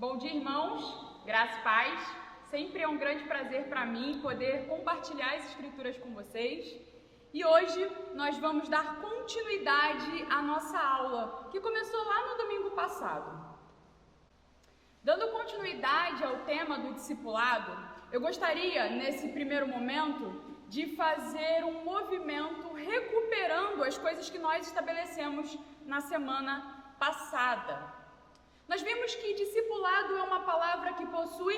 Bom dia, irmãos, graça e paz. Sempre é um grande prazer para mim poder compartilhar as escrituras com vocês. E hoje nós vamos dar continuidade à nossa aula, que começou lá no domingo passado. Dando continuidade ao tema do discipulado, eu gostaria, nesse primeiro momento, de fazer um movimento recuperando as coisas que nós estabelecemos na semana passada. Nós vimos que discipulado é uma palavra que possui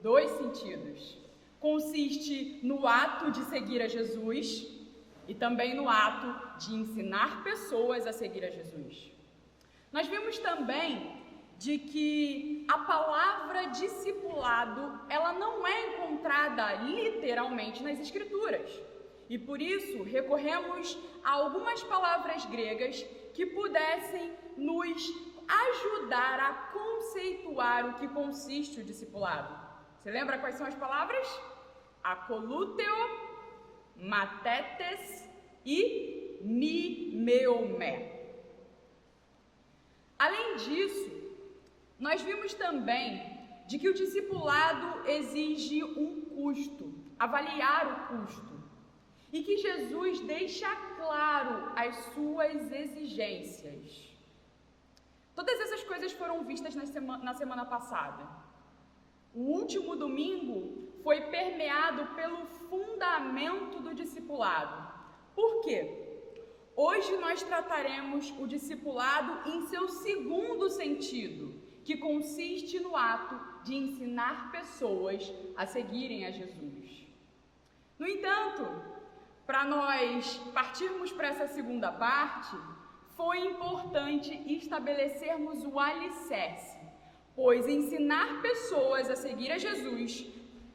dois sentidos. Consiste no ato de seguir a Jesus e também no ato de ensinar pessoas a seguir a Jesus. Nós vimos também de que a palavra discipulado, ela não é encontrada literalmente nas Escrituras. E por isso recorremos a algumas palavras gregas que pudessem nos ajudar a conceituar o que consiste o discipulado. Você lembra quais são as palavras? Akoluteo, matetes e mimeomé. Além disso, nós vimos também de que o discipulado exige um custo, avaliar o custo, e que Jesus deixa claro as suas exigências. Todas essas coisas foram vistas na semana passada. O último domingo foi permeado pelo fundamento do discipulado. Por quê? Hoje nós trataremos o discipulado em seu segundo sentido, que consiste no ato de ensinar pessoas a seguirem a Jesus. No entanto, para nós partirmos para essa segunda parte, foi importante estabelecermos o alicerce, pois ensinar pessoas a seguir a Jesus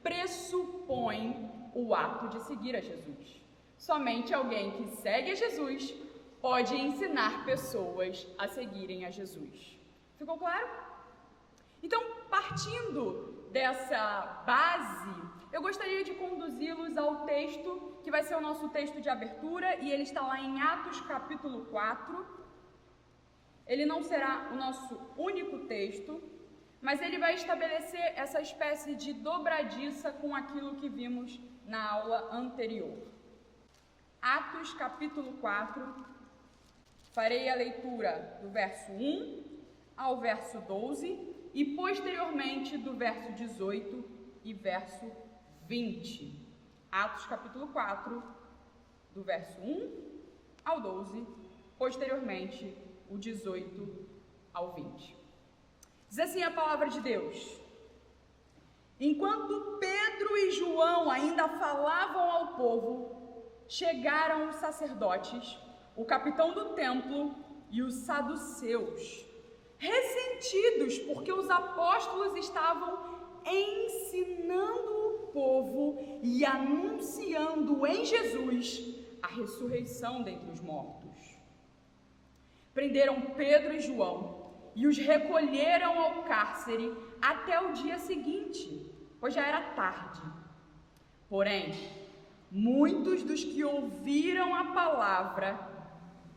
pressupõe o ato de seguir a Jesus. Somente alguém que segue a Jesus pode ensinar pessoas a seguirem a Jesus. Ficou claro? Então, partindo dessa base, eu gostaria de conduzi-los ao texto que vai ser o nosso texto de abertura, e ele está lá em Atos capítulo 4. Ele não será o nosso único texto, mas ele vai estabelecer essa espécie de dobradiça com aquilo que vimos na aula anterior. Atos capítulo 4, farei a leitura do verso 1 ao verso 12 e posteriormente do verso 18 e verso 20. Atos capítulo 4, do verso 1 ao 12, posteriormente o 18 ao 20. Diz assim a palavra de Deus: Enquanto Pedro e João ainda falavam ao povo, chegaram os sacerdotes, o capitão do templo e os saduceus, ressentidos porque os apóstolos estavam ensinando o povo e anunciando em Jesus a ressurreição dentre os mortos. Prenderam Pedro e João e os recolheram ao cárcere até o dia seguinte, pois já era tarde. Porém, muitos dos que ouviram a palavra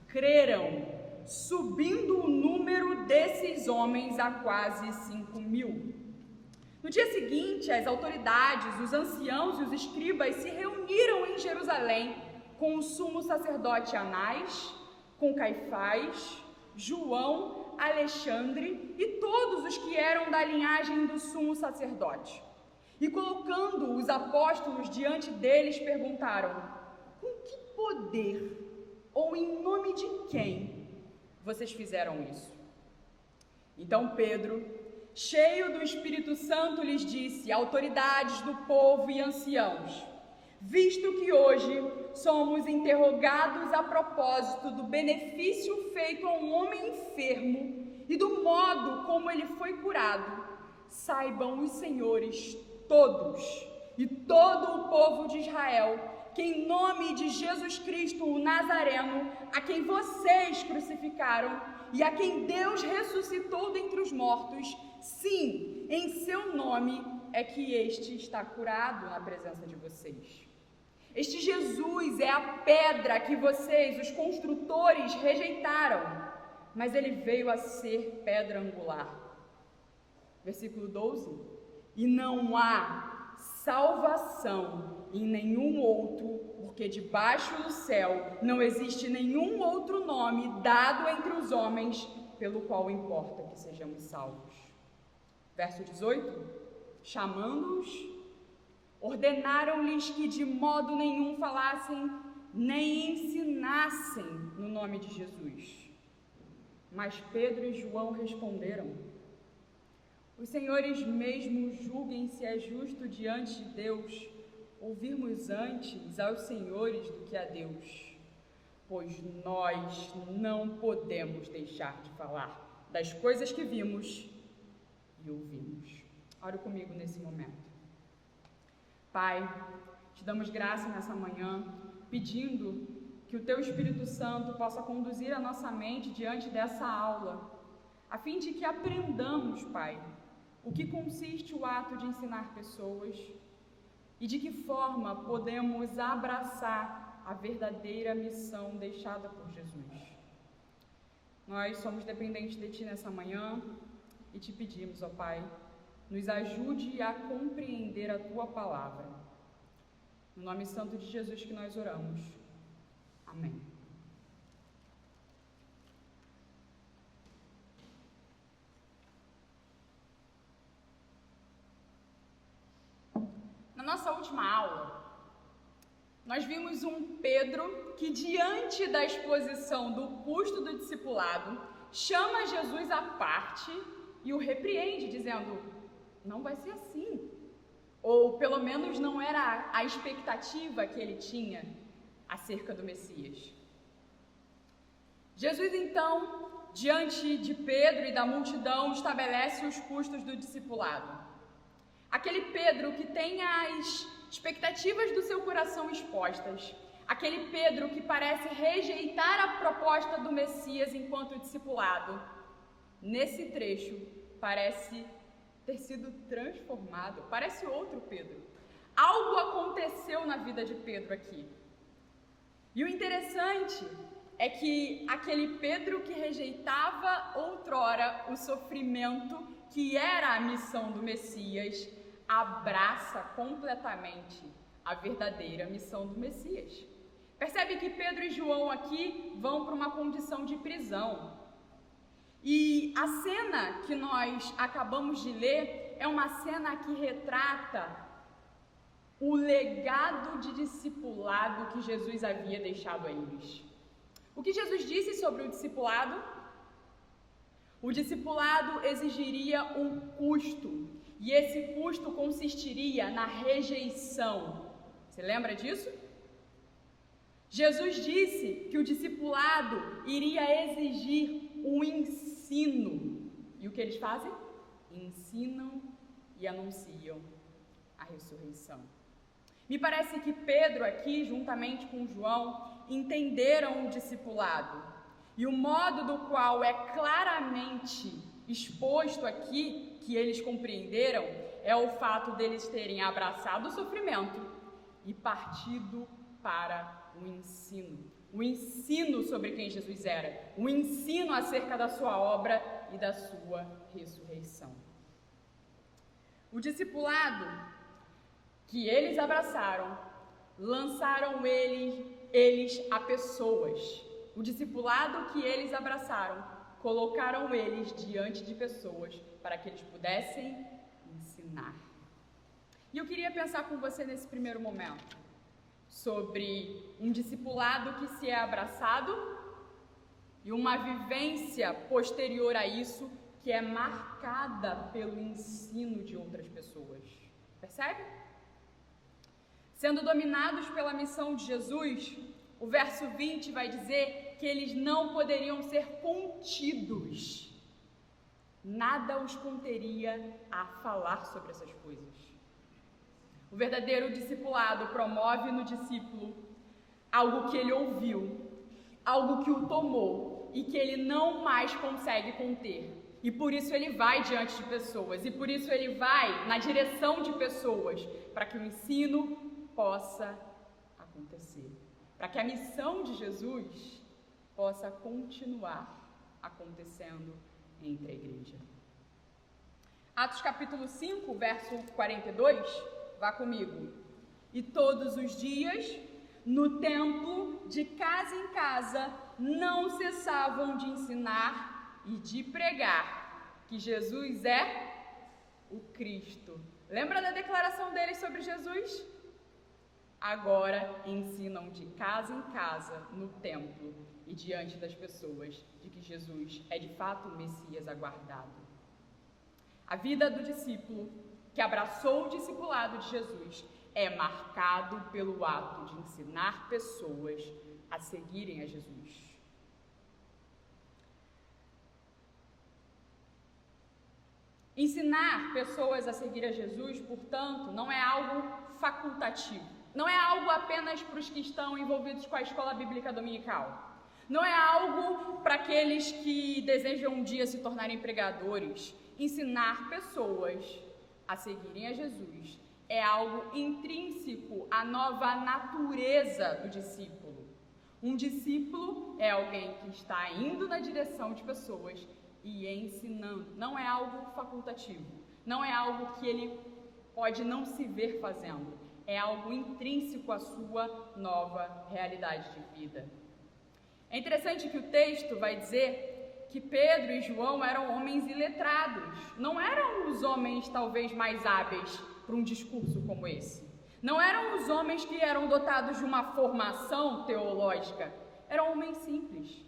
creram, subindo o número desses homens a quase 5.000. No dia seguinte, as autoridades, os anciãos e os escribas se reuniram em Jerusalém com o sumo sacerdote Anás, com Caifás, João, Alexandre e todos os que eram da linhagem do sumo sacerdote. E colocando os apóstolos diante deles, perguntaram: com que poder ou em nome de quem vocês fizeram isso? Então Pedro, cheio do Espírito Santo, lhes disse: autoridades do povo e anciãos, visto que hoje somos interrogados a propósito do benefício feito a um homem enfermo e do modo como ele foi curado, saibam os senhores todos e todo o povo de Israel que em nome de Jesus Cristo, o Nazareno, a quem vocês crucificaram e a quem Deus ressuscitou dentre os mortos, sim, em seu nome é que este está curado na presença de vocês. Este Jesus é a pedra que vocês, os construtores, rejeitaram, mas ele veio a ser pedra angular. Versículo 12. E não há salvação em nenhum outro, porque debaixo do céu não existe nenhum outro nome dado entre os homens pelo qual importa que sejamos salvos. Verso 18. Chamando-os, ordenaram-lhes que de modo nenhum falassem nem ensinassem no nome de Jesus. Mas Pedro e João responderam: os senhores mesmos julguem se é justo diante de Deus ouvirmos antes aos senhores do que a Deus, pois nós não podemos deixar de falar das coisas que vimos e ouvimos. Ore comigo nesse momento. Pai, te damos graça nessa manhã, pedindo que o Teu Espírito Santo possa conduzir a nossa mente diante dessa aula, a fim de que aprendamos, Pai, o que consiste o ato de ensinar pessoas e de que forma podemos abraçar a verdadeira missão deixada por Jesus. Nós somos dependentes de Ti nessa manhã e te pedimos, ó Pai, nos ajude a compreender a Tua palavra. No nome santo de Jesus que nós oramos. Amém. Na nossa última aula, nós vimos um Pedro que, diante da exposição do custo do discipulado, chama Jesus à parte e o repreende, dizendo: não vai ser assim. Ou, pelo menos, não era a expectativa que ele tinha acerca do Messias. Jesus, então, diante de Pedro e da multidão, estabelece os custos do discipulado. Aquele Pedro que tem as expectativas do seu coração expostas, aquele Pedro que parece rejeitar a proposta do Messias enquanto discipulado, nesse trecho parece ter sido transformado, parece outro Pedro. Algo aconteceu na vida de Pedro aqui. E o interessante é que aquele Pedro que rejeitava outrora o sofrimento que era a missão do Messias, abraça completamente a verdadeira missão do Messias. Percebe que Pedro e João aqui vão para uma condição de prisão. E a cena que nós acabamos de ler é uma cena que retrata o legado de discipulado que Jesus havia deixado a eles. O que Jesus disse sobre o discipulado? O discipulado exigiria um custo, e esse custo consistiria na rejeição. Você lembra disso? Jesus disse que o discipulado iria exigir o ensino. E o que eles fazem? Ensinam e anunciam a ressurreição. Me parece que Pedro aqui, juntamente com João, entenderam o discipulado. E o modo do qual é claramente exposto aqui, que eles compreenderam, é o fato deles terem abraçado o sofrimento e partido para o ensino. O ensino sobre quem Jesus era, o ensino acerca da sua obra e da sua ressurreição. O discipulado que eles abraçaram, lançaram eles a pessoas. O discipulado que eles abraçaram, colocaram eles diante de pessoas para que eles pudessem ensinar. E eu queria pensar com você nesse primeiro momento sobre um discipulado que se é abraçado e uma vivência posterior a isso que é marcada pelo ensino de outras pessoas. Percebe? Sendo dominados pela missão de Jesus, o verso 20 vai dizer que eles não poderiam ser contidos. Nada os conteria a falar sobre essas coisas. O verdadeiro discipulado promove no discípulo algo que ele ouviu, algo que o tomou e que ele não mais consegue conter. E por isso ele vai diante de pessoas, e por isso ele vai na direção de pessoas, para que o ensino possa acontecer, para que a missão de Jesus possa continuar acontecendo entre a igreja. Atos capítulo 5, verso 42, vá comigo. E todos os dias, no templo, de casa em casa, não cessavam de ensinar e de pregar que Jesus é o Cristo. Lembra da declaração deles sobre Jesus? Agora ensinam de casa em casa, no templo e diante das pessoas, de que Jesus é de fato o Messias aguardado. A vida do discípulo que abraçou o discipulado de Jesus é marcado pelo ato de ensinar pessoas a seguirem a Jesus. Ensinar pessoas a seguir a Jesus, portanto, não é algo facultativo. Não é algo apenas para os que estão envolvidos com a escola bíblica dominical. Não é algo para aqueles que desejam um dia se tornarem pregadores. Ensinar pessoas a seguirem a Jesus é algo intrínseco à nova natureza do discípulo. Um discípulo é alguém que está indo na direção de pessoas e ensinando. Não é algo facultativo. Não é algo que ele pode não se ver fazendo. É algo intrínseco à sua nova realidade de vida. É interessante que o texto vai dizer que Pedro e João eram homens iletrados. Não eram os homens talvez mais hábeis para um discurso como esse. Não eram os homens que eram dotados de uma formação teológica. Eram homens simples.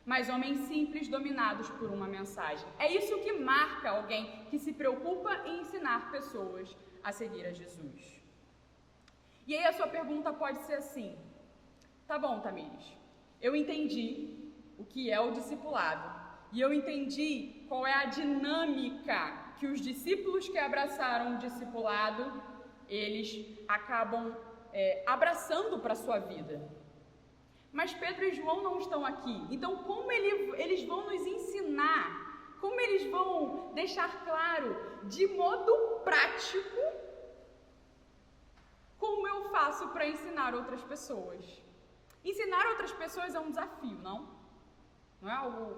Mas homens simples dominados por uma mensagem. É isso que marca alguém que se preocupa em ensinar pessoas a seguir a Jesus. E aí a sua pergunta pode ser assim: tá bom, Tamires, eu entendi o que é o discipulado e eu entendi qual é a dinâmica que os discípulos que abraçaram o discipulado, eles acabam abraçando para a sua vida. Mas Pedro e João não estão aqui, então como eles vão nos ensinar, como eles vão deixar claro, de modo prático, como eu faço para ensinar outras pessoas? Ensinar outras pessoas é um desafio, não? Não é algo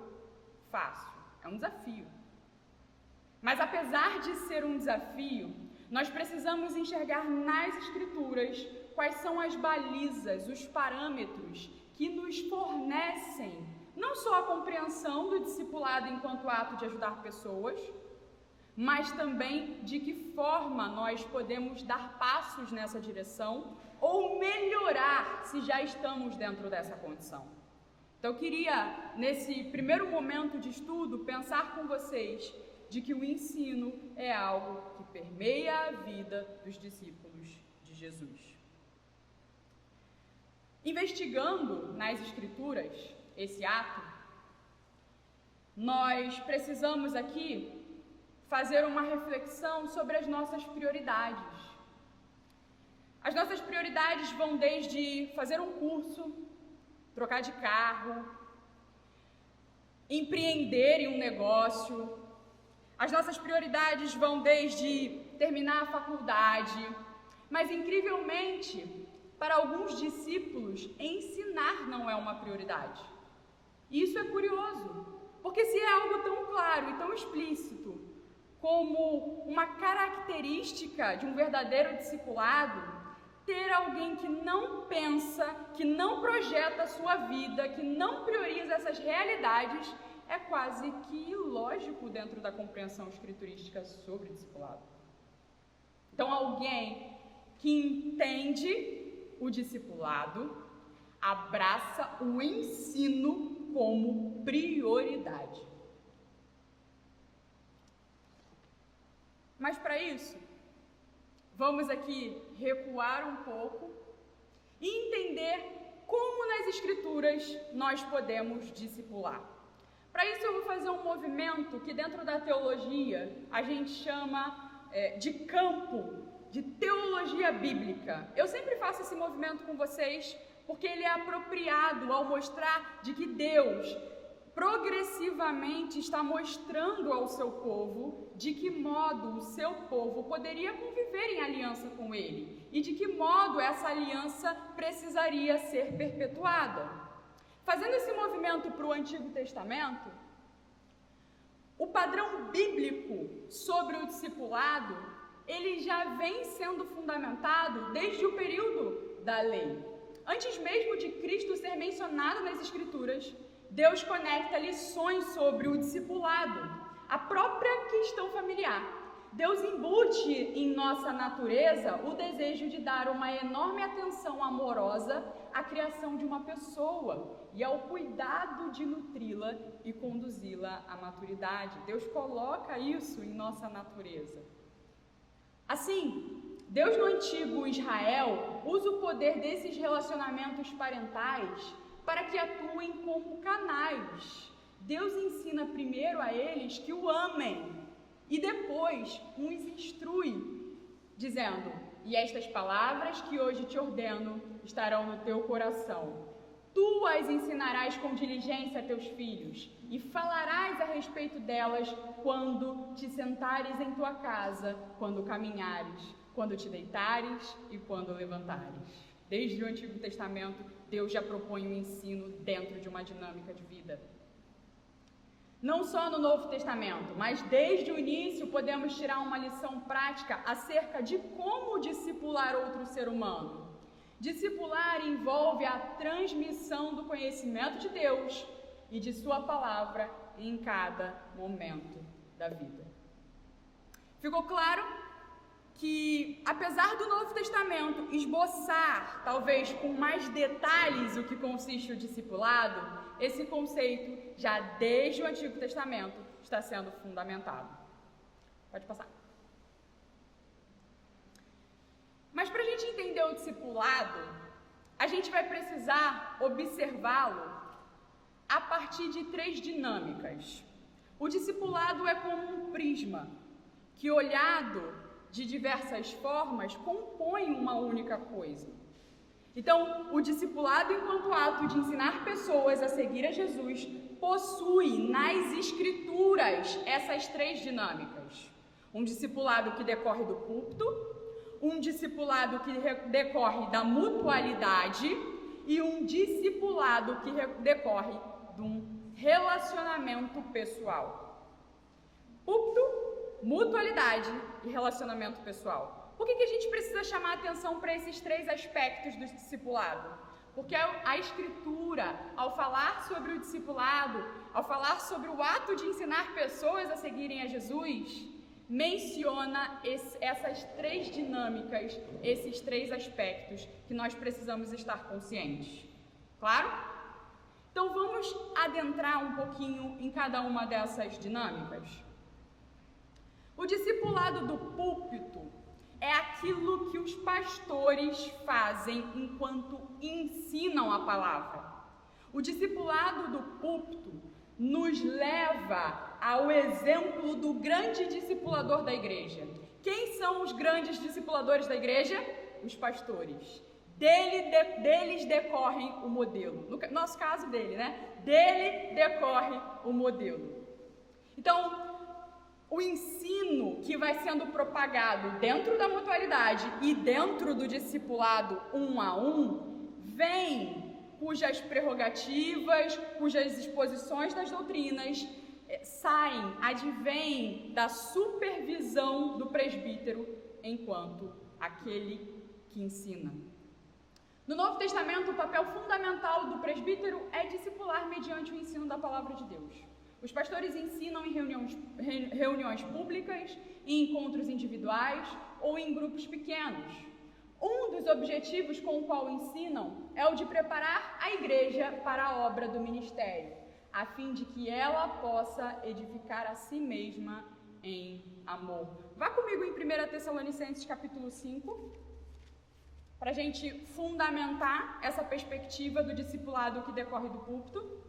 fácil, é um desafio. Mas apesar de ser um desafio, nós precisamos enxergar nas Escrituras quais são as balizas, os parâmetros que nos fornecem não só a compreensão do discipulado enquanto ato de ajudar pessoas, mas também de que forma nós podemos dar passos nessa direção ou melhorar se já estamos dentro dessa condição. Então eu queria, nesse primeiro momento de estudo, pensar com vocês de que o ensino é algo que permeia a vida dos discípulos de Jesus. Investigando nas Escrituras esse ato, nós precisamos aqui fazer uma reflexão sobre as nossas prioridades. As nossas prioridades vão desde fazer um curso, trocar de carro, empreender em um negócio. As nossas prioridades vão desde terminar a faculdade, mas incrivelmente, para alguns discípulos, ensinar não é uma prioridade. E isso é curioso, porque se é algo tão claro e tão explícito como uma característica de um verdadeiro discipulado, ter alguém que não pensa, que não projeta a sua vida, que não prioriza essas realidades, é quase que ilógico dentro da compreensão escriturística sobre discipulado. Então, alguém que entende o discipulado abraça o ensino como prioridade. Mas para isso, vamos aqui recuar um pouco e entender como nas Escrituras nós podemos discipular. Para isso eu vou fazer um movimento que dentro da teologia a gente chama de campo de teologia bíblica. Eu sempre faço esse movimento com vocês porque ele é apropriado ao mostrar de que Deus progressivamente está mostrando ao seu povo de que modo o seu povo poderia conviver em aliança com ele e de que modo essa aliança precisaria ser perpetuada. Fazendo esse movimento para o Antigo Testamento, O padrão bíblico sobre o discipulado, ele já vem sendo fundamentado desde o período da lei. Antes mesmo de Cristo ser mencionado nas Escrituras, Deus conecta lições sobre o discipulado, a própria questão familiar. Deus embute em nossa natureza o desejo de dar uma enorme atenção amorosa à criação de uma pessoa e ao cuidado de nutri-la e conduzi-la à maturidade. Deus coloca isso em nossa natureza. Assim, Deus no antigo Israel usa o poder desses relacionamentos parentais para que atuem como canais. Deus ensina primeiro a eles que o amem e depois os instrui, dizendo: e estas palavras que hoje te ordeno estarão no teu coração. Tu as ensinarás com diligência a teus filhos e falarás a respeito delas quando te sentares em tua casa, quando caminhares, quando te deitares e quando levantares. Desde o Antigo Testamento, Deus já propõe um ensino dentro de uma dinâmica de vida. Não só no Novo Testamento, mas desde o início podemos tirar uma lição prática acerca de como discipular outro ser humano. Discipular envolve a transmissão do conhecimento de Deus e de sua palavra em cada momento da vida. Ficou claro que, apesar do Novo Testamento esboçar, talvez com mais detalhes, o que consiste o discipulado, esse conceito, já desde o Antigo Testamento, está sendo fundamentado. Pode passar. Mas para a gente entender o discipulado, a gente vai precisar observá-lo a partir de 3 dinâmicas. O discipulado é como um prisma, que olhado de diversas formas, compõe uma única coisa. Então, o discipulado, enquanto ato de ensinar pessoas a seguir a Jesus, possui nas Escrituras essas 3 dinâmicas. Um discipulado que decorre do púlpito, um discipulado que decorre da mutualidade e um discipulado que decorre de um relacionamento pessoal. Púlpito, mutualidade e relacionamento pessoal. Por que a gente precisa chamar atenção para esses 3 aspectos do discipulado? Porque a Escritura, ao falar sobre o discipulado, ao falar sobre o ato de ensinar pessoas a seguirem a Jesus, menciona essas 3 dinâmicas, esses 3 aspectos que nós precisamos estar conscientes. Claro? Então vamos adentrar um pouquinho em cada uma dessas dinâmicas. O discipulado do púlpito é aquilo que os pastores fazem enquanto ensinam a palavra. O discipulado do púlpito nos leva ao exemplo do grande discipulador da igreja. Quem são os grandes discipuladores da igreja? Os pastores. Deles decorre o modelo. No nosso caso dele, né? Dele decorre o modelo. Então, o ensino que vai sendo propagado dentro da mutualidade e dentro do discipulado 1 a 1, vem cujas prerrogativas, cujas exposições das doutrinas advêm da supervisão do presbítero enquanto aquele que ensina. No Novo Testamento, o papel fundamental do presbítero é discipular mediante o ensino da palavra de Deus. Os pastores ensinam em reuniões públicas, em encontros individuais ou em grupos pequenos. Um dos objetivos com o qual ensinam é o de preparar a igreja para a obra do ministério, a fim de que ela possa edificar a si mesma em amor. Vá comigo em 1 Tessalonicenses capítulo 5, para a gente fundamentar essa perspectiva do discipulado que decorre do púlpito.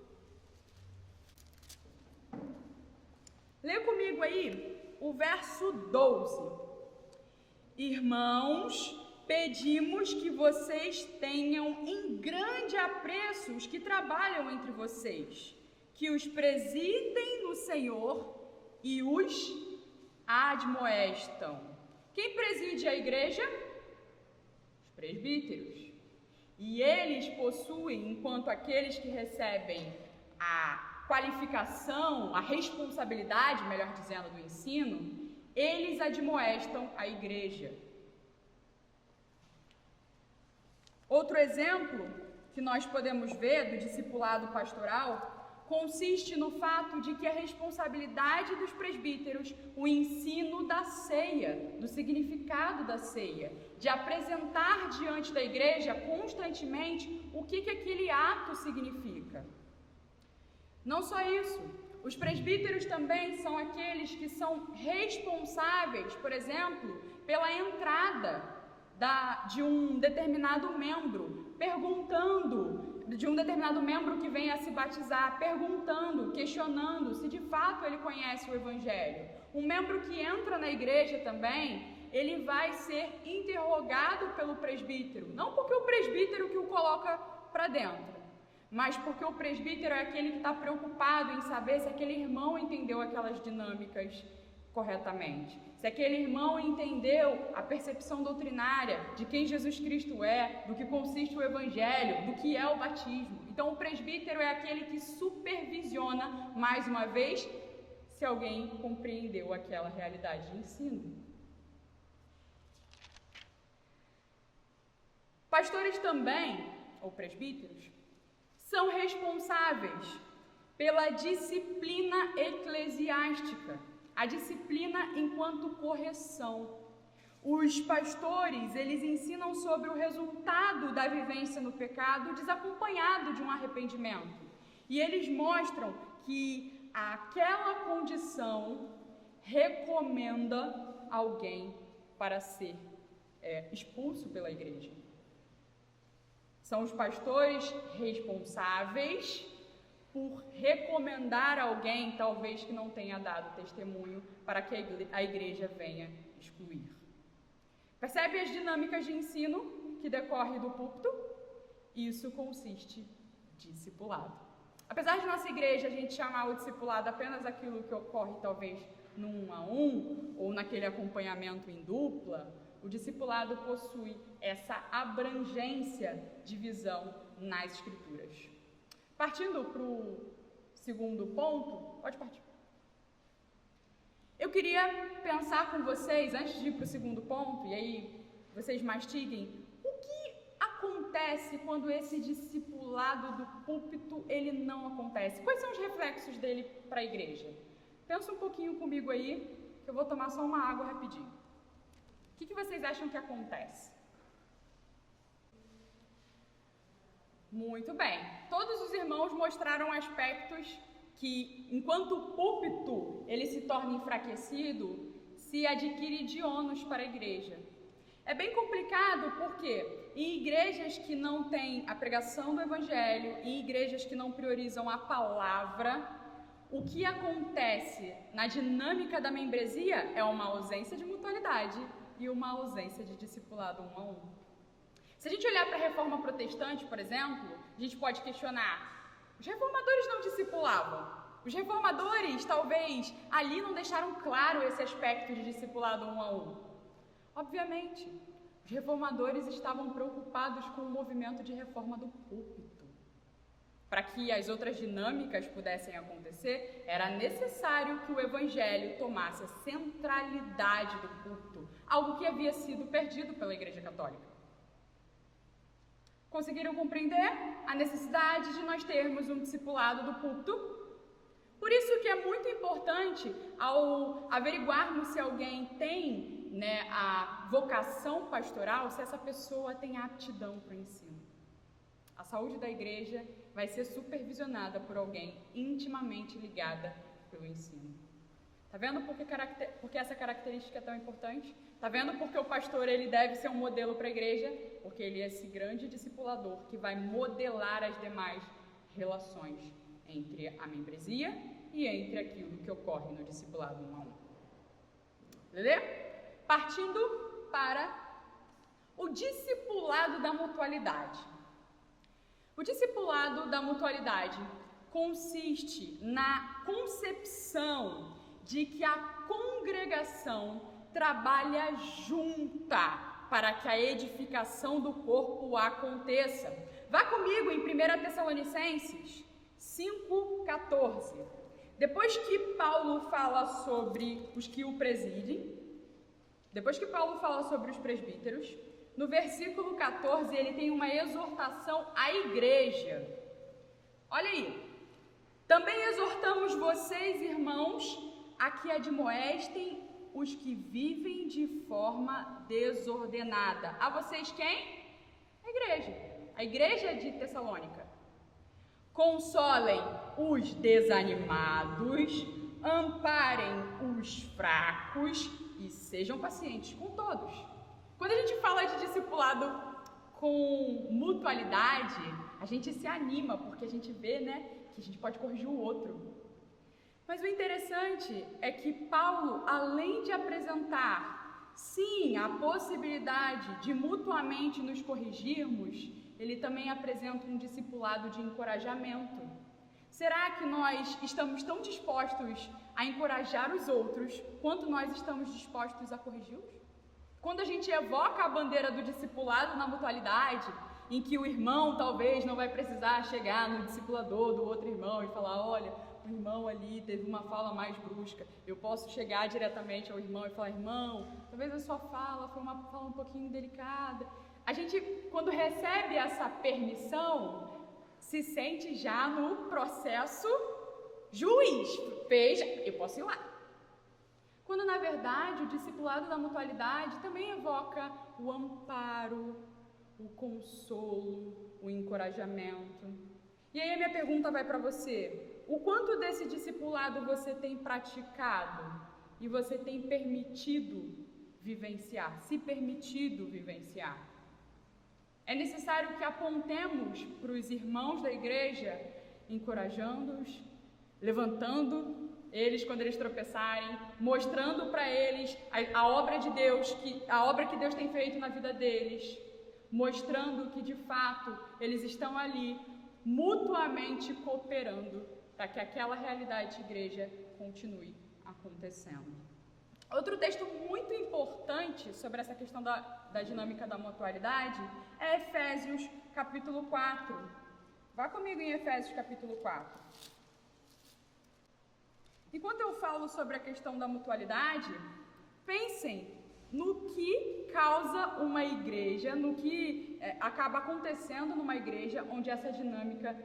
Lê comigo aí o verso 12. Irmãos, pedimos que vocês tenham em grande apreço os que trabalham entre vocês, que os presidem no Senhor e os admoestam. Quem preside a igreja? Os presbíteros. E eles possuem, enquanto aqueles que recebem a qualificação, a responsabilidade, melhor dizendo, do ensino, eles admoestam a igreja. Outro exemplo que nós podemos ver do discipulado pastoral consiste no fato de que a responsabilidade dos presbíteros, o ensino da ceia, do significado da ceia, de apresentar diante da igreja constantemente o que aquele ato significa. Não só isso, os presbíteros também são aqueles que são responsáveis, por exemplo, pela entrada de um determinado membro, de um determinado membro que vem a se batizar, perguntando, questionando se de fato ele conhece o Evangelho. Um membro que entra na igreja também, ele vai ser interrogado pelo presbítero, não porque o presbítero que o coloca para dentro, mas porque o presbítero é aquele que está preocupado em saber se aquele irmão entendeu aquelas dinâmicas corretamente, se aquele irmão entendeu a percepção doutrinária de quem Jesus Cristo é, do que consiste o Evangelho, do que é o batismo. Então o presbítero é aquele que supervisiona, mais uma vez, se alguém compreendeu aquela realidade de ensino. Pastores também, ou presbíteros, são responsáveis pela disciplina eclesiástica, a disciplina enquanto correção. Os pastores, eles ensinam sobre o resultado da vivência no pecado desacompanhado de um arrependimento. E eles mostram que aquela condição recomenda alguém para ser expulso pela igreja. São os pastores responsáveis por recomendar alguém, talvez que não tenha dado testemunho, para que a igreja venha excluir. Percebe as dinâmicas de ensino que decorre do púlpito? Isso consiste em discipulado. Apesar de nossa igreja a gente chamar o discipulado apenas aquilo que ocorre talvez no 1 a 1 ou naquele acompanhamento em dupla, o discipulado possui essa abrangência de visão nas Escrituras. Partindo para o segundo ponto, pode partir. Eu queria pensar com vocês, antes de ir para o segundo ponto, e aí vocês mastiguem, o que acontece quando esse discipulado do púlpito, ele não acontece? Quais são os reflexos dele para a igreja? Pensa um pouquinho comigo aí, que eu vou tomar só uma água rapidinho. O que vocês acham que acontece? Muito bem. Todos os irmãos mostraram aspectos que, enquanto o púlpito ele se torna enfraquecido, se adquire de ônus para a igreja. É bem complicado porque em igrejas que não têm a pregação do Evangelho, em igrejas que não priorizam a palavra, o que acontece na dinâmica da membresia é uma ausência de mutualidade e uma ausência de discipulado 1 a 1. Se a gente olhar para a reforma protestante, por exemplo, a gente pode questionar: os reformadores não discipulavam? Os reformadores, talvez, ali não deixaram claro esse aspecto de discipulado 1 a 1. Obviamente, os reformadores estavam preocupados com o movimento de reforma do púlpito. Para que as outras dinâmicas pudessem acontecer, era necessário que o Evangelho tomasse a centralidade do culto, algo que havia sido perdido pela Igreja Católica. Conseguiram compreender a necessidade de nós termos um discipulado do púlpito? Por isso que é muito importante, ao averiguarmos se alguém tem a vocação pastoral, se essa pessoa tem aptidão para o ensino. A saúde da igreja vai ser supervisionada por alguém intimamente ligada pelo ensino. Tá vendo por que essa característica é tão importante? Tá vendo porque o pastor ele deve ser um modelo para a igreja? Porque ele é esse grande discipulador que vai modelar as demais relações entre a membresia e entre aquilo que ocorre no discipulado 1 a 1. Beleza? Partindo para o discipulado da mutualidade. O discipulado da mutualidade consiste na concepção de que a congregação trabalha junta para que a edificação do corpo aconteça. Vá comigo em 1 Tessalonicenses 5, 14. Depois que Paulo fala sobre os que o presidem, depois que Paulo fala sobre os presbíteros, no versículo 14 ele tem uma exortação à igreja. Olha aí. Também exortamos vocês, irmãos, a que admoestem os que vivem de forma desordenada. A vocês quem? A igreja de Tessalônica. Consolem os desanimados, amparem os fracos e sejam pacientes com todos. Quando a gente fala de discipulado com mutualidade, a gente se anima porque a gente vê, que a gente pode corrigir o outro. Mas o interessante é que Paulo, além de apresentar, sim, a possibilidade de mutuamente nos corrigirmos, ele também apresenta um discipulado de encorajamento. Será que nós estamos tão dispostos a encorajar os outros quanto nós estamos dispostos a corrigi-los? Quando a gente evoca a bandeira do discipulado na mutualidade, em que o irmão talvez não vai precisar chegar no discipulador do outro irmão e falar, olha, o irmão ali teve uma fala mais brusca, eu posso chegar diretamente ao irmão e falar, irmão, talvez a sua fala foi uma fala um pouquinho delicada. A gente, quando recebe essa permissão, se sente já no processo juiz, veja, eu posso ir lá. Quando na verdade o discipulado da mutualidade também evoca o amparo, o consolo, o encorajamento. E aí a minha pergunta vai para você: o quanto desse discipulado você tem praticado e você tem permitido vivenciar, se permitido vivenciar? É necessário que apontemos para os irmãos da igreja, encorajando-os, levantando eles quando eles tropeçarem, mostrando para eles a obra de Deus, a obra que Deus tem feito na vida deles, mostrando que de fato eles estão ali mutuamente cooperando para que aquela realidade de igreja continue acontecendo. Outro texto muito importante sobre essa questão da dinâmica da mutualidade é Efésios capítulo 4. Vá comigo em Efésios capítulo 4. Enquanto eu falo sobre a questão da mutualidade, pensem no que causa uma igreja, no que acaba acontecendo numa igreja onde essa dinâmica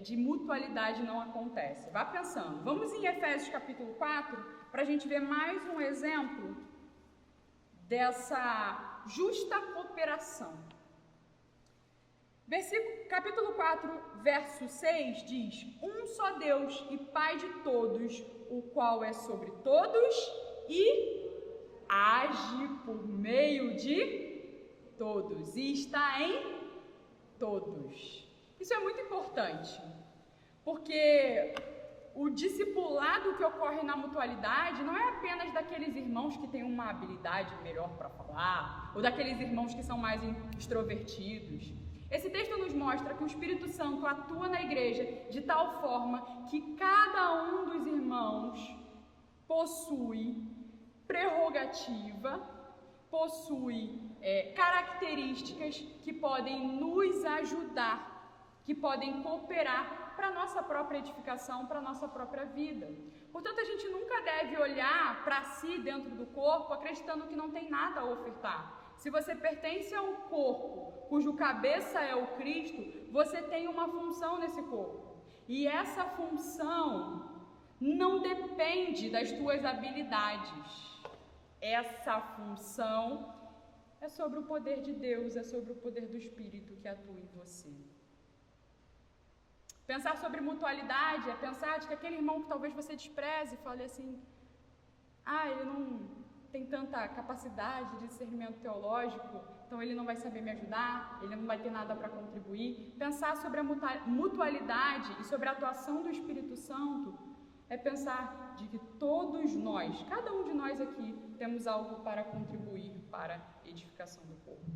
de mutualidade não acontece. Vá pensando. Vamos em Efésios capítulo 4 para a gente ver mais um exemplo dessa justa cooperação. Capítulo 4, verso 6 diz: um só Deus e Pai de todos, o qual é sobre todos e age por meio de todos e está em todos. Isso é muito importante, porque o discipulado que ocorre na mutualidade não é apenas daqueles irmãos que têm uma habilidade melhor para falar, ou daqueles irmãos que são mais extrovertidos. Esse texto nos mostra que o Espírito Santo atua na igreja de tal forma que cada um dos irmãos possui prerrogativa, possui características que podem nos ajudar, que podem cooperar para a nossa própria edificação, para a nossa própria vida. Portanto, a gente nunca deve olhar para si dentro do corpo acreditando que não tem nada a ofertar. Se você pertence a um corpo cujo cabeça é o Cristo, você tem uma função nesse corpo. E essa função não depende das tuas habilidades. Essa função é sobre o poder de Deus, é sobre o poder do Espírito que atua em você. Pensar sobre mutualidade é pensar de que aquele irmão que talvez você despreze, fale assim, ele não tem tanta capacidade de discernimento teológico, então ele não vai saber me ajudar, ele não vai ter nada para contribuir. Pensar sobre a mutualidade e sobre a atuação do Espírito Santo é pensar de que todos nós, cada um de nós aqui, temos algo para contribuir para a edificação do corpo.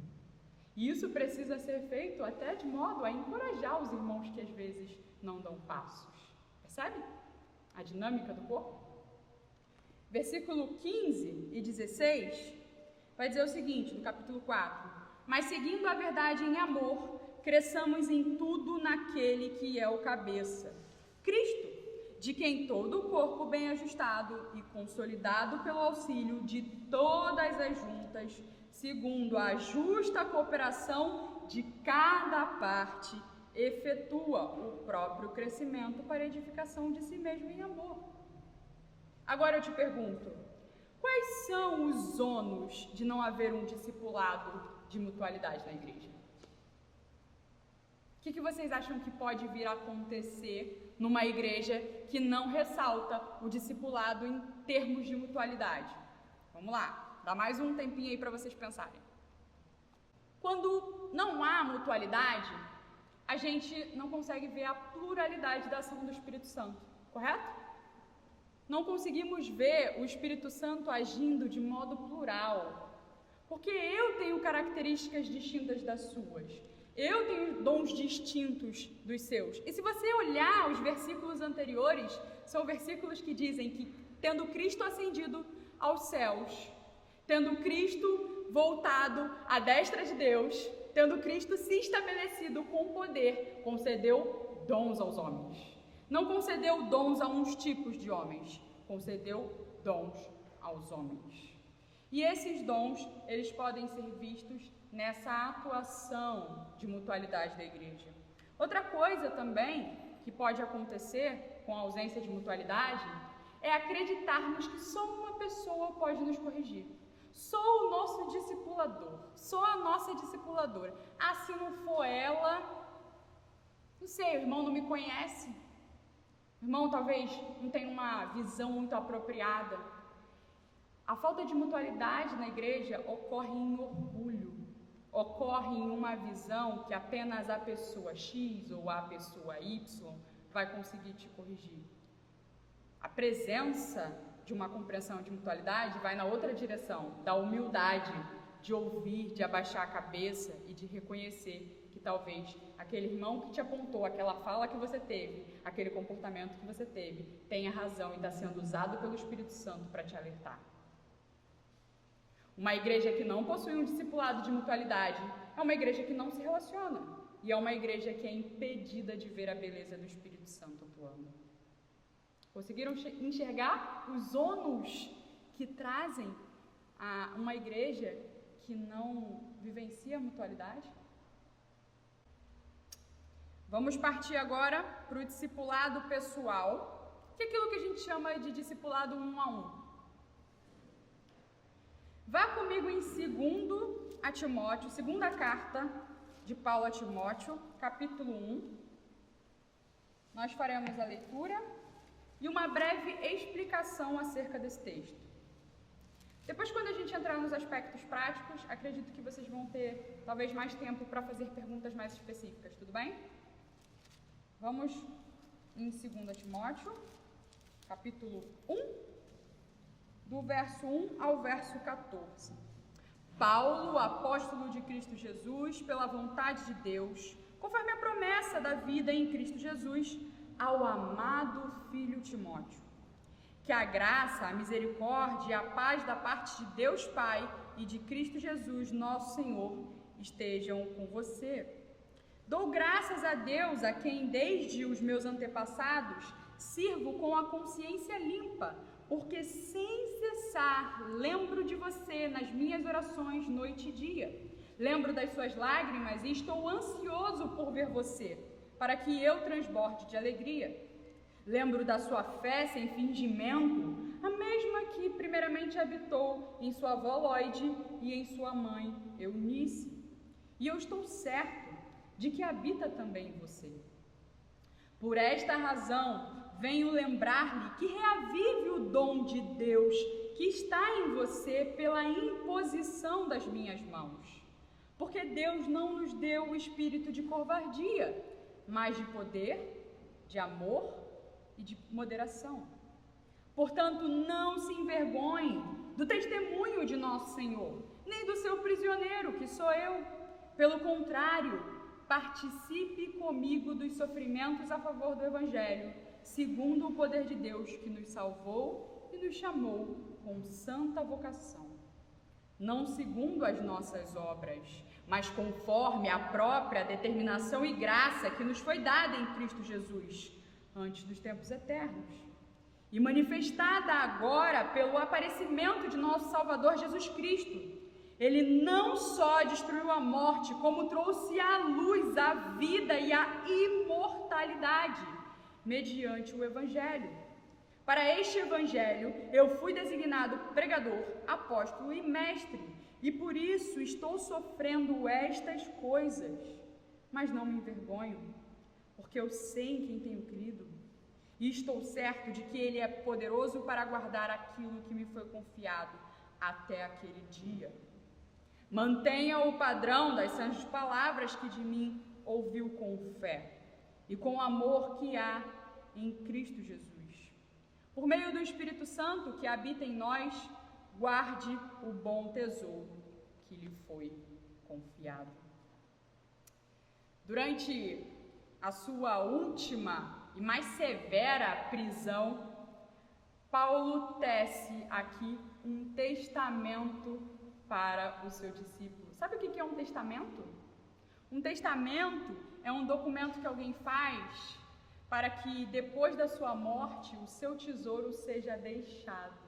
E isso precisa ser feito até de modo a encorajar os irmãos que às vezes não dão passos. Percebe a dinâmica do corpo? Versículo 15 e 16 vai dizer o seguinte, no capítulo 4: mas seguindo a verdade em amor, cresçamos em tudo naquele que é o cabeça, Cristo. de quem todo o corpo bem ajustado e consolidado pelo auxílio de todas as juntas, segundo a justa cooperação de cada parte, efetua o próprio crescimento para a edificação de si mesmo em amor. Agora eu te pergunto, quais são os ônus de não haver um discipulado de mutualidade na igreja? O que vocês acham que pode vir a acontecer numa igreja que não ressalta o discipulado em termos de mutualidade? Vamos lá, dá mais um tempinho aí para vocês pensarem. Quando não há mutualidade, a gente não consegue ver a pluralidade da ação do Espírito Santo, correto? Não conseguimos ver o Espírito Santo agindo de modo plural, porque eu tenho características distintas das suas. Eu tenho dons distintos dos seus. E se você olhar os versículos anteriores, são versículos que dizem que, tendo Cristo ascendido aos céus, tendo Cristo voltado à destra de Deus, tendo Cristo se estabelecido com poder, concedeu dons aos homens. Não concedeu dons a uns tipos de homens, concedeu dons aos homens. E esses dons, eles podem ser vistos nessa atuação de mutualidade da igreja. Outra coisa também que pode acontecer com a ausência de mutualidade é acreditarmos que só uma pessoa pode nos corrigir. Sou o nosso discipulador, sou a nossa discipuladora. Ah, se não for ela, não sei, o irmão não me conhece. O irmão talvez não tenha uma visão muito apropriada. A falta de mutualidade na igreja ocorre em orgulho, ocorre em uma visão que apenas a pessoa X ou a pessoa Y vai conseguir te corrigir. A presença de uma compreensão de mutualidade vai na outra direção, da humildade, de ouvir, de abaixar a cabeça e de reconhecer que talvez aquele irmão que te apontou, aquela fala que você teve, aquele comportamento que você teve, tenha razão e está sendo usado pelo Espírito Santo para te alertar. Uma igreja que não possui um discipulado de mutualidade é uma igreja que não se relaciona e é uma igreja que é impedida de ver a beleza do Espírito Santo atuando. Conseguiram enxergar os ônus que trazem a uma igreja que não vivencia a mutualidade? Vamos partir agora para o discipulado pessoal, que é aquilo que a gente chama de discipulado 1 a 1. Vá comigo em 2 a Timóteo, segunda carta de Paulo a Timóteo, capítulo 1. Nós faremos a leitura e uma breve explicação acerca desse texto. Depois, quando a gente entrar nos aspectos práticos, acredito que vocês vão ter talvez mais tempo para fazer perguntas mais específicas, tudo bem? Vamos em 2 Timóteo, capítulo 1. Do verso 1 ao verso 14. Paulo, apóstolo de Cristo Jesus, pela vontade de Deus, conforme a promessa da vida em Cristo Jesus, ao amado filho Timóteo. Que a graça, a misericórdia e a paz da parte de Deus Pai e de Cristo Jesus, nosso Senhor, estejam com você. Dou graças a Deus, a quem desde os meus antepassados sirvo com a consciência limpa, porque sem cessar lembro de você nas minhas orações noite e dia. Lembro das suas lágrimas e estou ansioso por ver você, para que eu transborde de alegria. Lembro da sua fé sem fingimento, a mesma que primeiramente habitou em sua avó Lóide e em sua mãe Eunice. E eu estou certo de que habita também em você. Por esta razão, venho lembrar-lhe que reavive o dom de Deus que está em você pela imposição das minhas mãos. Porque Deus não nos deu o espírito de covardia, mas de poder, de amor e de moderação. Portanto, não se envergonhe do testemunho de nosso Senhor, nem do seu prisioneiro, que sou eu. Pelo contrário, participe comigo dos sofrimentos a favor do Evangelho, segundo o poder de Deus que nos salvou e nos chamou com santa vocação. Não segundo as nossas obras, mas conforme a própria determinação e graça que nos foi dada em Cristo Jesus, antes dos tempos eternos. e manifestada agora pelo aparecimento de nosso Salvador Jesus Cristo. Ele não só destruiu a morte, como trouxe à luz a vida e a imortalidade, mediante o Evangelho. Para este Evangelho, eu fui designado pregador, apóstolo e mestre, e por isso estou sofrendo estas coisas. Mas não me envergonho, porque eu sei em quem tenho crido, e estou certo de que Ele é poderoso para guardar aquilo que me foi confiado até aquele dia. Mantenha o padrão das santas palavras que de mim ouviu com fé e com o amor que há em Cristo Jesus. Por meio do Espírito Santo que habita em nós, guarde o bom tesouro que lhe foi confiado. Durante a sua última e mais severa prisão, Paulo tece aqui um testamento para o seu discípulo. Sabe o que é um testamento? Um testamento é um documento que alguém faz para que depois da sua morte o seu tesouro seja deixado.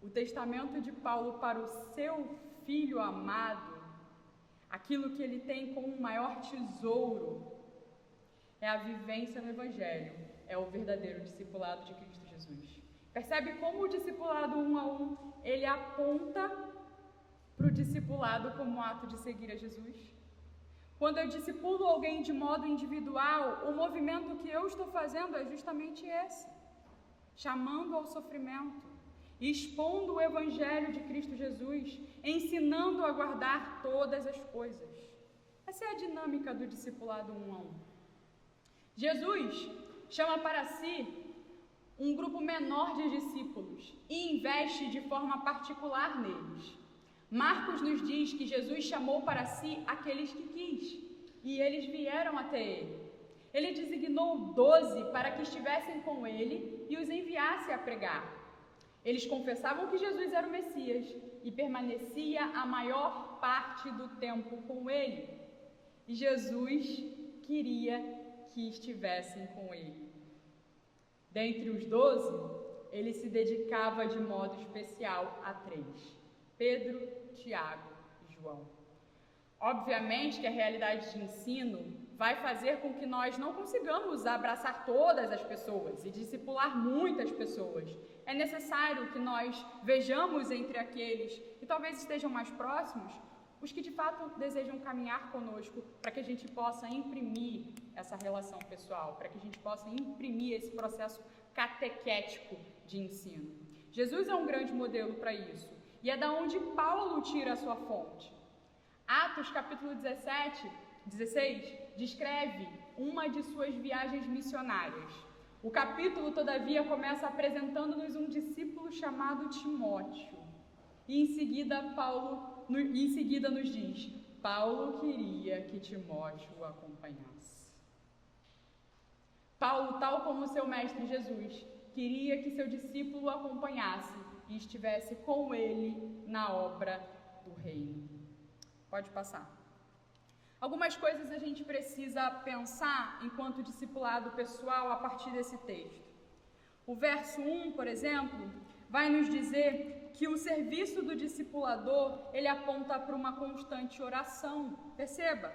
O testamento de Paulo para o seu filho amado, aquilo que ele tem como o maior tesouro, é a vivência no Evangelho, é o verdadeiro discipulado de Cristo Jesus. Percebe como o discipulado 1 a 1, ele aponta para o discipulado como ato de seguir a Jesus? Quando eu discipulo alguém de modo individual, o movimento que eu estou fazendo é justamente esse, chamando ao sofrimento, expondo o Evangelho de Cristo Jesus, ensinando a guardar todas as coisas. Essa é a dinâmica do discipulado 1 a 1. Jesus chama para si um grupo menor de discípulos e investe de forma particular neles. Marcos nos diz que Jesus chamou para si aqueles que quis, e eles vieram até ele. Ele designou 12 para que estivessem com ele e os enviasse a pregar. Eles confessavam que Jesus era o Messias e permanecia a maior parte do tempo com ele. E Jesus queria que estivessem com ele. Dentre os 12, ele se dedicava de modo especial a 3: Pedro, Tiago e João. Obviamente que a realidade de ensino vai fazer com que nós não consigamos abraçar todas as pessoas e discipular muitas pessoas. É necessário que nós vejamos entre aqueles que talvez estejam mais próximos os que de fato desejam caminhar conosco, para que a gente possa imprimir essa relação pessoal, para que a gente possa imprimir esse processo catequético de ensino. Jesus é um grande modelo para isso, e é da onde Paulo tira a sua fonte. Atos capítulo 16, descreve uma de suas viagens missionárias. O capítulo, todavia, começa apresentando-nos um discípulo chamado Timóteo, e em seguida nos diz: Paulo queria que Timóteo o acompanhasse. Paulo, tal como seu mestre Jesus, queria que seu discípulo o acompanhasse e estivesse com ele na obra do reino. Pode passar. Algumas coisas a gente precisa pensar enquanto discipulado pessoal a partir desse texto. O verso 1, por exemplo, vai nos dizer que o serviço do discipulador, ele aponta para uma constante oração. Perceba,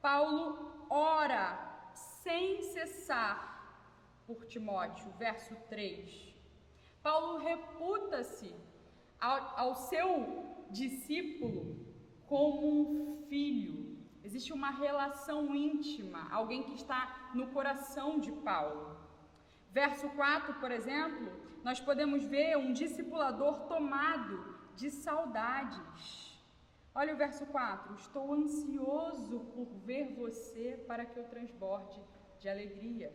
Paulo ora sem cessar por Timóteo, verso 3. Paulo reputa-se ao seu discípulo como um filho. Existe uma relação íntima, alguém que está no coração de Paulo. Verso 4, por exemplo, nós podemos ver um discipulador tomado de saudades. Olha o verso 4: estou ansioso por ver você para que eu transborde de alegria.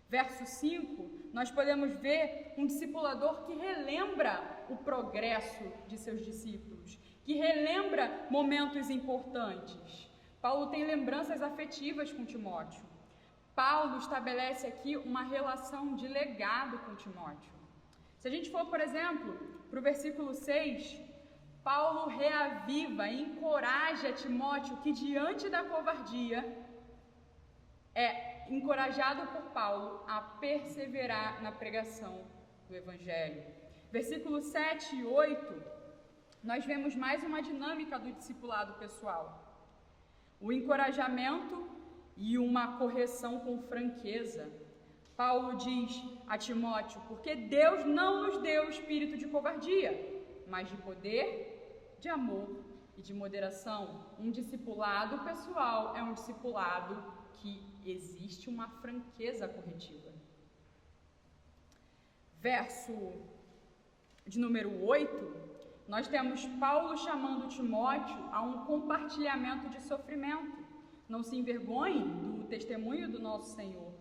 Verso 5, nós podemos ver um discipulador que relembra o progresso de seus discípulos, que relembra momentos importantes. Paulo tem lembranças afetivas com Timóteo. Paulo estabelece aqui uma relação de legado com Timóteo. Se a gente for, por exemplo, para o versículo 6, Paulo reaviva e encoraja Timóteo que diante da covardia encorajado por Paulo a perseverar na pregação do Evangelho. Versículos 7 e 8, nós vemos mais uma dinâmica do discipulado pessoal. O encorajamento e uma correção com franqueza. Paulo diz a Timóteo, porque Deus não nos deu espírito de covardia, mas de poder, de amor e de moderação. Um discipulado pessoal é um discipulado que existe uma franqueza corretiva. Verso de número 8, nós temos Paulo chamando Timóteo a um compartilhamento de sofrimento. Não se envergonhe do testemunho do nosso Senhor,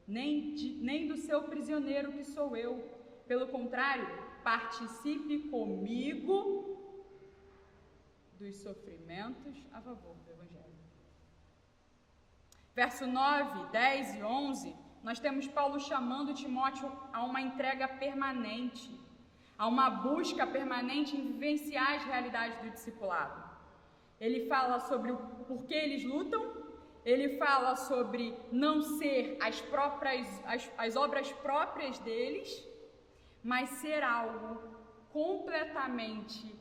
nem do seu prisioneiro que sou eu. Pelo contrário, participe comigo dos sofrimentos a favor do Evangelho. Verso 9, 10 e 11, nós temos Paulo chamando Timóteo a uma entrega permanente, a uma busca permanente em vivenciar as realidades do discipulado. Ele fala sobre o porquê eles lutam, ele fala sobre não ser as obras próprias deles, mas ser algo completamente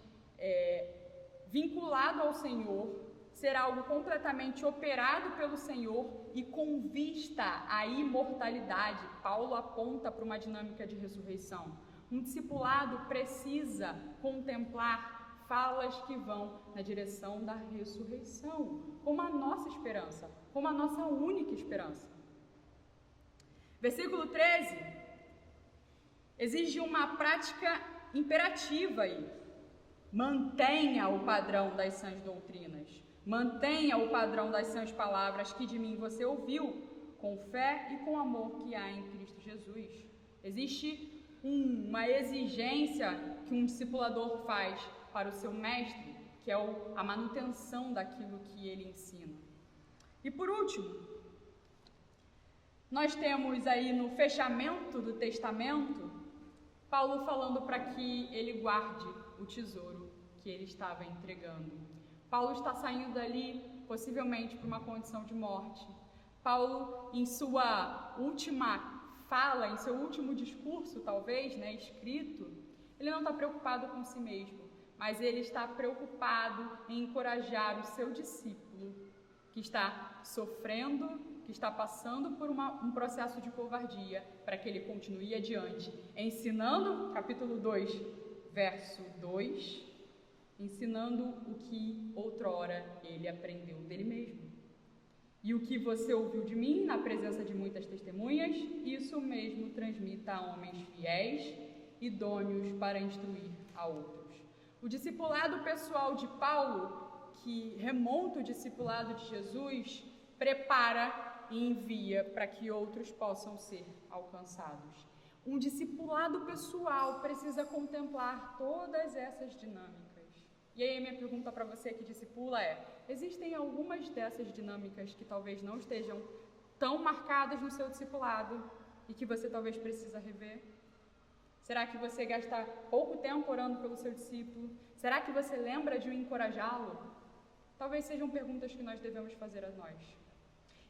vinculado ao Senhor, ser algo completamente operado pelo Senhor e com vista à imortalidade. Paulo aponta para uma dinâmica de ressurreição. Um discipulado precisa contemplar falas que vão na direção da ressurreição, como a nossa esperança, como a nossa única esperança. Versículo 13 exige uma prática imperativa aí. Mantenha o padrão das sãs doutrinas, mantenha o padrão das sãs palavras que de mim você ouviu, com fé e com amor que há em Cristo Jesus. Existe uma exigência que um discipulador faz para o seu mestre, que é a manutenção daquilo que ele ensina. E por último, nós temos aí no fechamento do testamento, Paulo falando para que ele guarde o tesouro que ele estava entregando. Paulo está saindo dali, possivelmente por uma condição de morte. Paulo, em sua última fala, em seu último discurso, talvez, escrito, ele não está preocupado com si mesmo, mas ele está preocupado em encorajar o seu discípulo, que está sofrendo, que está passando por um processo de covardia, para que ele continue adiante, ensinando, capítulo 2, verso 2, ensinando o que outrora ele aprendeu dele mesmo. E o que você ouviu de mim na presença de muitas testemunhas, isso mesmo transmita a homens fiéis, idôneos para instruir a outros. O discipulado pessoal de Paulo, que remonta o discipulado de Jesus, prepara e envia para que outros possam ser alcançados. Um discipulado pessoal precisa contemplar todas essas dinâmicas. E aí a minha pergunta para você que discipula existem algumas dessas dinâmicas que talvez não estejam tão marcadas no seu discipulado e que você talvez precisa rever? Será que você gasta pouco tempo orando pelo seu discípulo? Será que você lembra de o encorajá-lo? Talvez sejam perguntas que nós devemos fazer a nós.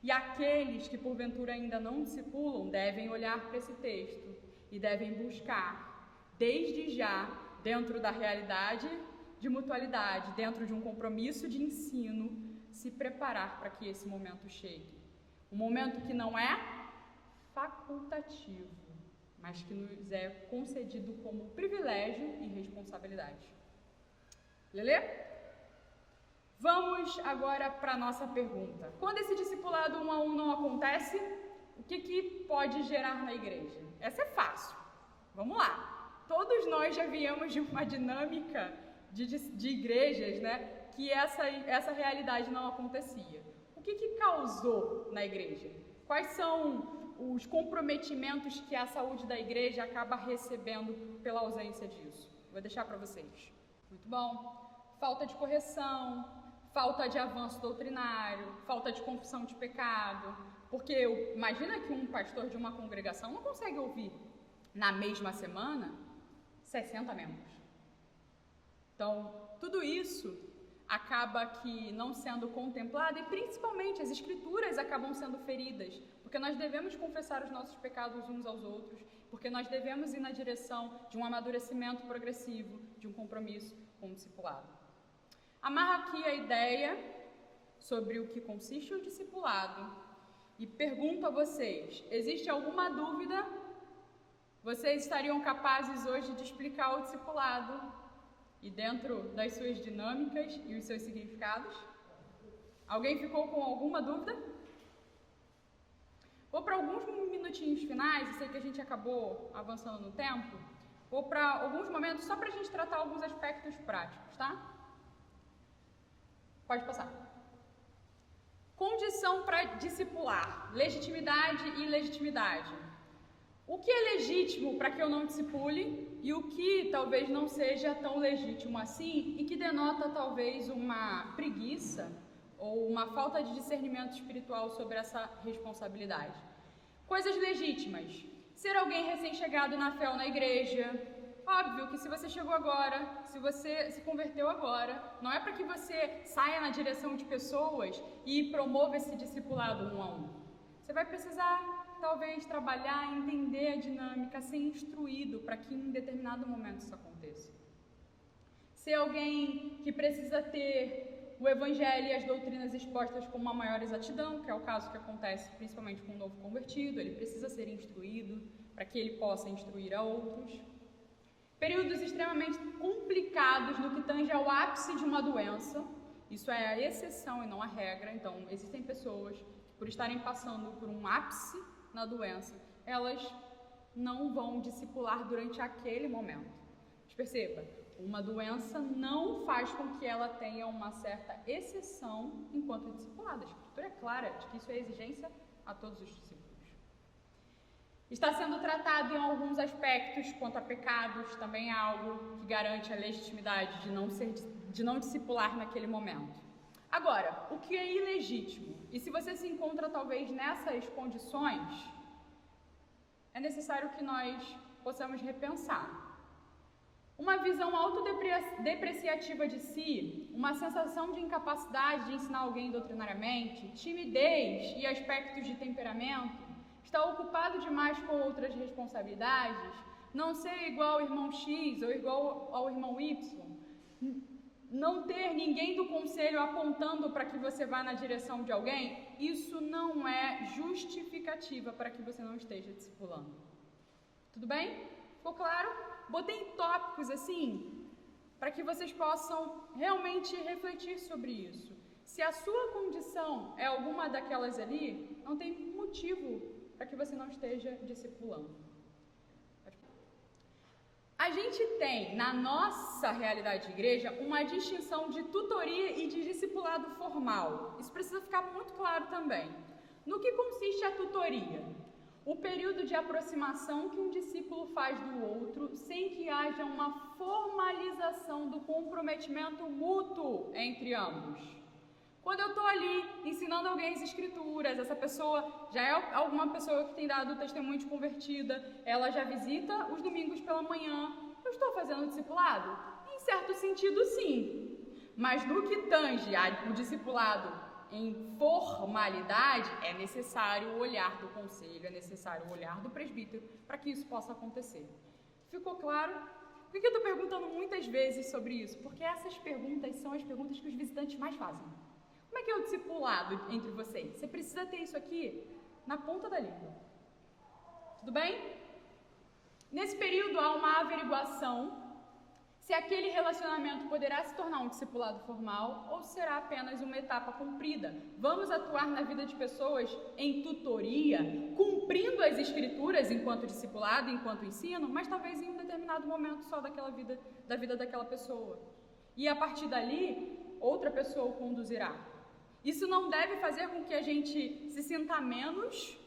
E aqueles que porventura ainda não discipulam devem olhar para esse texto e devem buscar, desde já, dentro da realidade de mutualidade, dentro de um compromisso de ensino, se preparar para que esse momento chegue. Um momento que não é facultativo, mas que nos é concedido como privilégio e responsabilidade. Lelê? Vamos agora para a nossa pergunta. Quando esse discipulado 1 a 1 não acontece, o que pode gerar na igreja? Essa é fácil. Vamos lá. Todos nós já viemos de uma dinâmica de igrejas, que essa realidade não acontecia. O que causou na igreja? Quais são os comprometimentos que a saúde da igreja acaba recebendo pela ausência disso? Vou deixar para vocês. Muito bom. Falta de correção, falta de avanço doutrinário, falta de confissão de pecado. Porque imagina que um pastor de uma congregação não consegue ouvir na mesma semana 60 membros. Então, tudo isso acaba que não sendo contemplada, e principalmente as escrituras acabam sendo feridas, porque nós devemos confessar os nossos pecados uns aos outros, porque nós devemos ir na direção de um amadurecimento progressivo, de um compromisso com o discipulado. Amarro aqui a ideia sobre o que consiste o discipulado e pergunto a vocês, existe alguma dúvida? Vocês estariam capazes hoje de explicar o discipulado e dentro das suas dinâmicas e os seus significados? Alguém ficou com alguma dúvida? Vou para alguns minutinhos finais, eu sei que a gente acabou avançando no tempo, vou para alguns momentos só para a gente tratar alguns aspectos práticos, tá? Pode passar. Condição para discipular, legitimidade e ilegitimidade. O que é legítimo para que eu não discipule e o que talvez não seja tão legítimo assim e que denota talvez uma preguiça ou uma falta de discernimento espiritual sobre essa responsabilidade. Coisas legítimas. Ser alguém recém-chegado na fé ou na igreja. Óbvio que se você chegou agora, se você se converteu agora, não é para que você saia na direção de pessoas e promova esse discipulado um a um. Você vai precisar talvez trabalhar, entender a dinâmica, ser instruído para que em determinado momento isso aconteça. Ser alguém que precisa ter o evangelho e as doutrinas expostas com uma maior exatidão, que é o caso que acontece principalmente com o novo convertido, ele precisa ser instruído para que ele possa instruir a outros. Períodos extremamente complicados no que tange ao ápice de uma doença, isso é a exceção e não a regra, então existem pessoas que por estarem passando por um ápice na doença, elas não vão discipular durante aquele momento. Mas perceba, uma doença não faz com que ela tenha uma certa exceção enquanto discipulada. A Escritura é clara de que isso é exigência a todos os discípulos. Está sendo tratado em alguns aspectos quanto a pecados, também é algo que garante a legitimidade de não discipular naquele momento. Agora, o que é ilegítimo? E se você se encontra talvez nessas condições, é necessário que nós possamos repensar. Uma visão autodepreciativa de si, uma sensação de incapacidade de ensinar alguém doutrinariamente, timidez e aspectos de temperamento, estar ocupado demais com outras responsabilidades, não ser igual ao irmão X ou igual ao irmão Y, não ter ninguém do conselho apontando para que você vá na direção de alguém, isso não é justificativa para que você não esteja discipulando. Tudo bem? Ficou claro? Botei tópicos assim, para que vocês possam realmente refletir sobre isso. Se a sua condição é alguma daquelas ali, não tem motivo para que você não esteja discipulando. A gente tem, na nossa realidade de igreja, uma distinção de tutoria e de discipulado formal. Isso precisa ficar muito claro também. No que consiste a tutoria? O período de aproximação que um discípulo faz do outro, sem que haja uma formalização do comprometimento mútuo entre ambos. Quando eu estou ali ensinando alguém as escrituras, essa pessoa já é alguma pessoa que tem dado testemunho de convertida, ela já visita os domingos pela manhã. Eu estou fazendo discipulado? Em certo sentido, sim. Mas no que tange o discipulado em formalidade, é necessário o olhar do conselho, é necessário o olhar do presbítero para que isso possa acontecer. Ficou claro? Por que eu estou perguntando muitas vezes sobre isso? Porque essas perguntas são as perguntas que os visitantes mais fazem. Como é que é o discipulado entre vocês? Você precisa ter isso aqui na ponta da língua. Tudo bem? Nesse período há uma averiguação se aquele relacionamento poderá se tornar um discipulado formal ou será apenas uma etapa cumprida. Vamos atuar na vida de pessoas em tutoria, cumprindo as escrituras enquanto discipulado, enquanto ensino, mas talvez em um determinado momento só da vida daquela pessoa. E a partir dali, outra pessoa o conduzirá. Isso não deve fazer com que a gente se sinta menos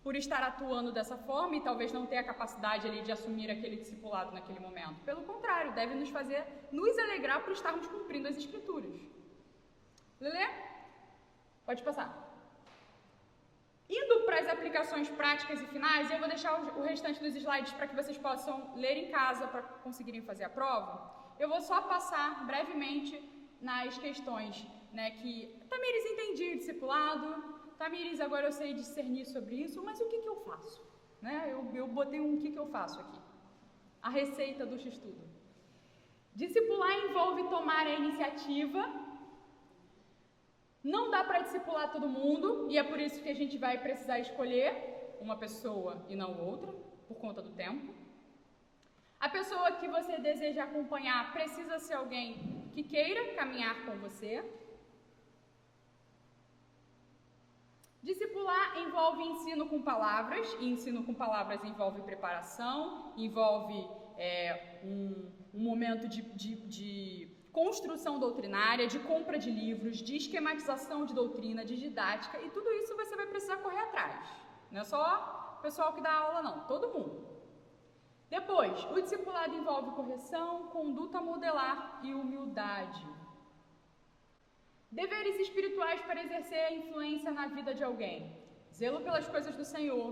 por estar atuando dessa forma e talvez não ter a capacidade ali de assumir aquele discipulado naquele momento. Pelo contrário, deve nos fazer nos alegrar por estarmos cumprindo as escrituras. Lelê? Pode passar. Indo para as aplicações práticas e finais, eu vou deixar o restante dos slides para que vocês possam ler em casa para conseguirem fazer a prova. Eu vou só passar brevemente nas questões, né, que Tamires entendi discipulado, Tamires agora eu sei discernir sobre isso, mas o que eu faço? Né? Eu botei um que eu faço aqui. A receita do X-Tudo. Discipular envolve tomar a iniciativa. Não dá para discipular todo mundo, e é por isso que a gente vai precisar escolher uma pessoa e não outra, por conta do tempo. A pessoa que você deseja acompanhar precisa ser alguém que queira caminhar com você. Discipular envolve ensino com palavras, e ensino com palavras envolve preparação, envolve um momento de construção doutrinária, de compra de livros, de esquematização de doutrina, de didática, e tudo isso você vai precisar correr atrás. Não é só o pessoal que dá aula, não, todo mundo. Depois, o discipulado envolve correção, conduta modelar e humildade. Deveres espirituais para exercer a influência na vida de alguém. Zelo pelas coisas do Senhor,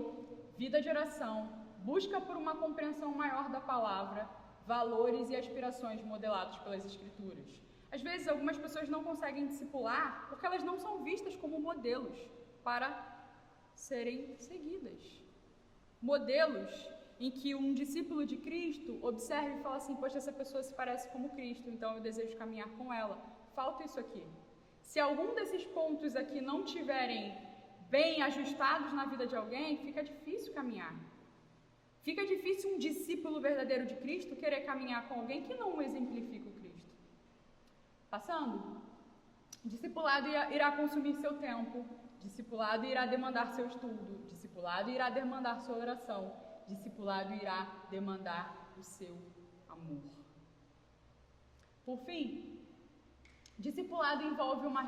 vida de oração, busca por uma compreensão maior da palavra, valores e aspirações modelados pelas Escrituras. Às vezes, algumas pessoas não conseguem discipular porque elas não são vistas como modelos para serem seguidas. Modelos em que um discípulo de Cristo observa e fala assim, poxa, essa pessoa se parece como Cristo, então eu desejo caminhar com ela. Falta isso aqui. Se algum desses pontos aqui não tiverem bem ajustados na vida de alguém, fica difícil caminhar. Fica difícil um discípulo verdadeiro de Cristo querer caminhar com alguém que não exemplifica o Cristo. Passando, discipulado irá consumir seu tempo, discipulado irá demandar seu estudo, discipulado irá demandar sua oração, discipulado irá demandar o seu amor. Por fim, discipulado envolve uma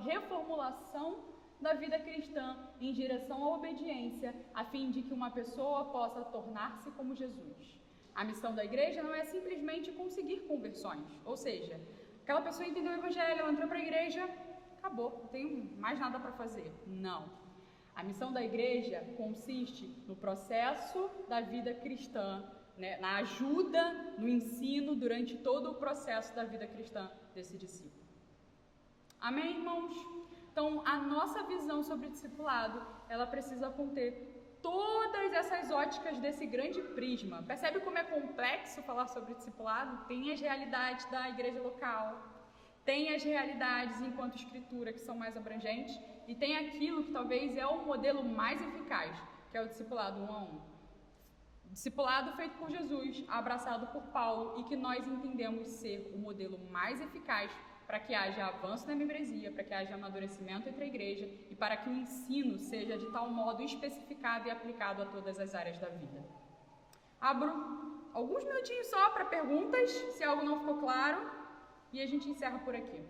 reformulação da vida cristã em direção à obediência, a fim de que uma pessoa possa tornar-se como Jesus. A missão da igreja não é simplesmente conseguir conversões, ou seja, aquela pessoa entendeu o evangelho, ela entrou para a igreja, acabou, não tenho mais nada para fazer. Não. A missão da igreja consiste no processo da vida cristã, né, na ajuda, no ensino durante todo o processo da vida cristã desse discípulo. Amém, irmãos? Então, a nossa visão sobre o discipulado, ela precisa conter todas essas óticas desse grande prisma. Percebe como é complexo falar sobre o discipulado? Tem as realidades da igreja local, tem as realidades enquanto escritura, que são mais abrangentes, e tem aquilo que talvez é o modelo mais eficaz, que é o discipulado 1 a 1. Discipulado feito por Jesus, abraçado por Paulo, e que nós entendemos ser o modelo mais eficaz para que haja avanço na membresia, para que haja amadurecimento entre a igreja e para que o ensino seja de tal modo especificado e aplicado a todas as áreas da vida. Abro alguns minutinhos só para perguntas, se algo não ficou claro, e a gente encerra por aqui.